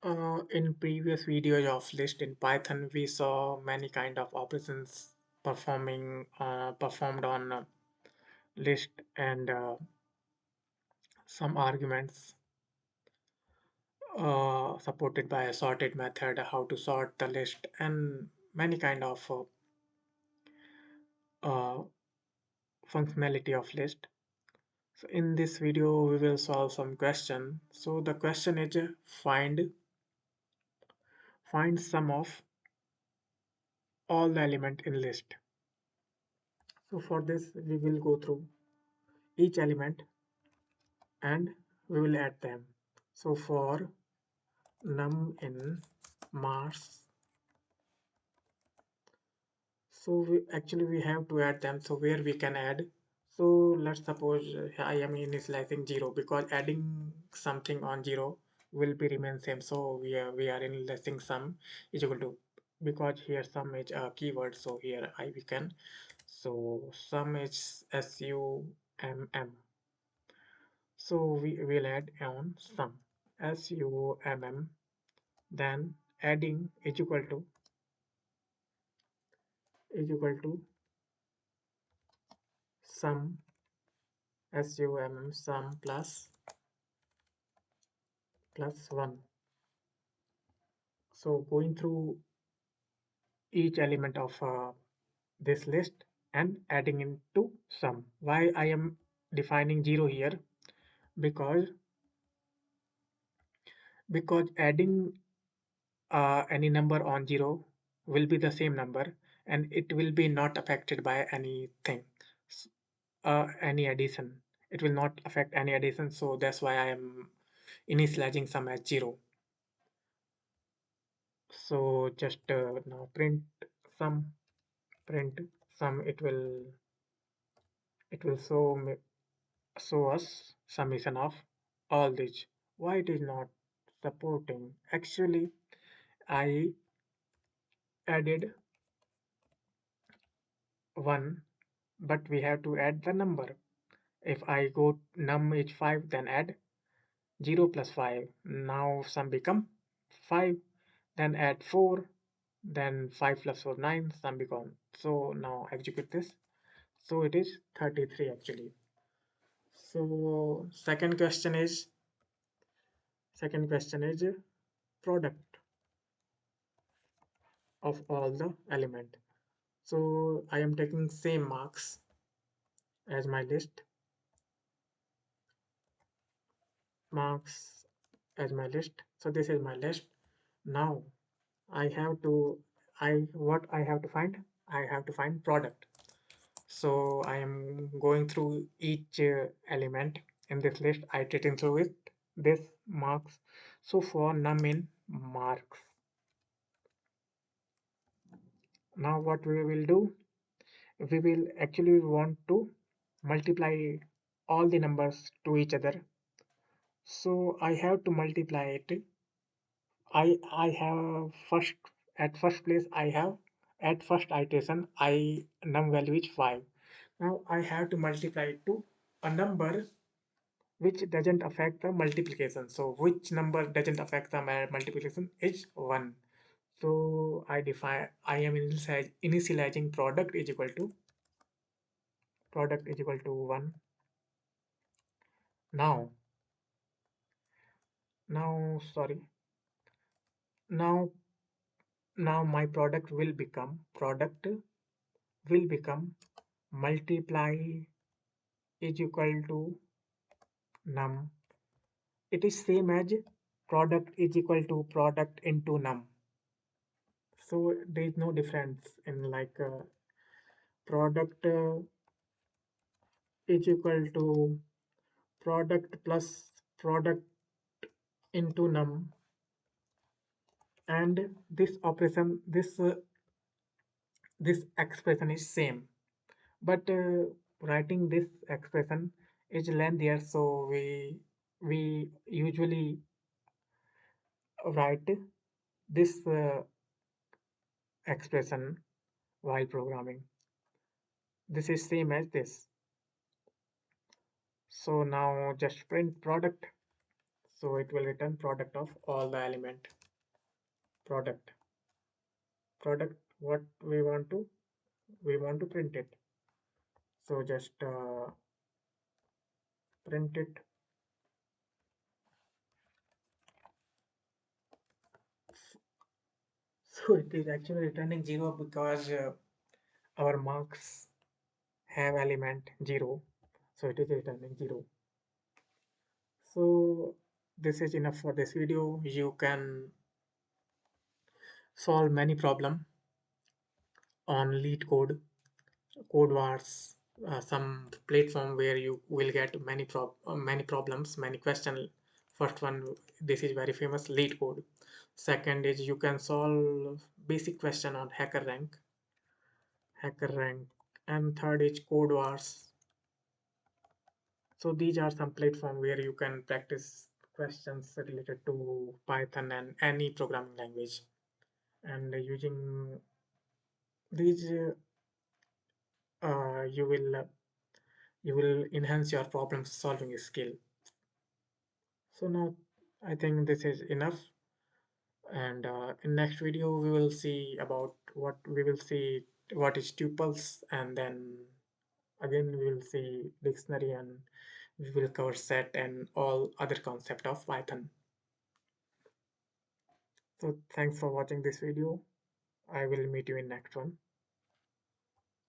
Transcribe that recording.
In previous videos of list in Python, we saw many kind of operations performed on list and some arguments supported by a sorted method, how to sort the list, and many kind of uh, functionality of list. So in this video, we will solve some question. So the question is find sum of all the element in list. So for this, we will go through each element and we will add them. So for num in Mars, so we have to add them. So where we can add, so let's suppose I am initializing 0 because adding something on 0 will be remain same. So we are initializing sum is equal to, because here sum is a keyword, so here we can, so sum is summ, so we will add on sum summ, then adding is equal to sum sum plus 1. So going through each element of this list and adding into sum. Why I am defining 0 here? Because adding any number on 0 will be the same number and it will be not affected by anything, any addition. It will not affect any addition, so that's why I am initializing sum as 0. So just now sum print sum, it will show us summation of all these. Why it is not supporting? Actually, I added 1, but we have to add the number. If I go num is 5, then add 0 plus 5. Now sum become 5, then add 4, then 5 plus 4 9, sum become. So now execute this. So it is 33 actually. So second question is product of all the element. So I am taking same marks as my list, marks as my list. So this is my list. Now I have to, what I have to find? I have to find product. So I am going through each element in this list, iterating through it, this marks. So for num in marks, now what we will do, we will actually want to multiply all the numbers to each other. So I have to multiply it. I have first place I have, at first iteration I num value is 5. Now I have to multiply it to a number which doesn't affect the multiplication. So which number doesn't affect the multiplication is 1. So I am initializing product is equal to 1. Now now sorry now now my product will become multiply is equal to num. It is same as product is equal to product into num. So there is no difference in like product is equal to product plus product into num, and this operation, this expression is same, but writing this expression is lengthier, so we usually write this expression while programming. This is same as this. So now just print product. So it will return product of all the element. Product. Product, what we want to print it. So just print it. So it is actually returning 0 because our marks have element 0. So it is returning 0. So this is enough for this video. You can solve many problem on lead code, code wars, some platform where you will get many problems, many question. First one, this is very famous, lead code. Second is you can solve basic question on hacker rank, and third is code wars. So these are some platform where you can practice questions related to Python and any programming language. And using these, you will enhance your problem solving skill. So now I think this is enough. And in next video we will see about what is tuples, and then again we will see dictionary, and we will cover set and all other concept of Python. So thanks for watching this video. I will meet you in next one.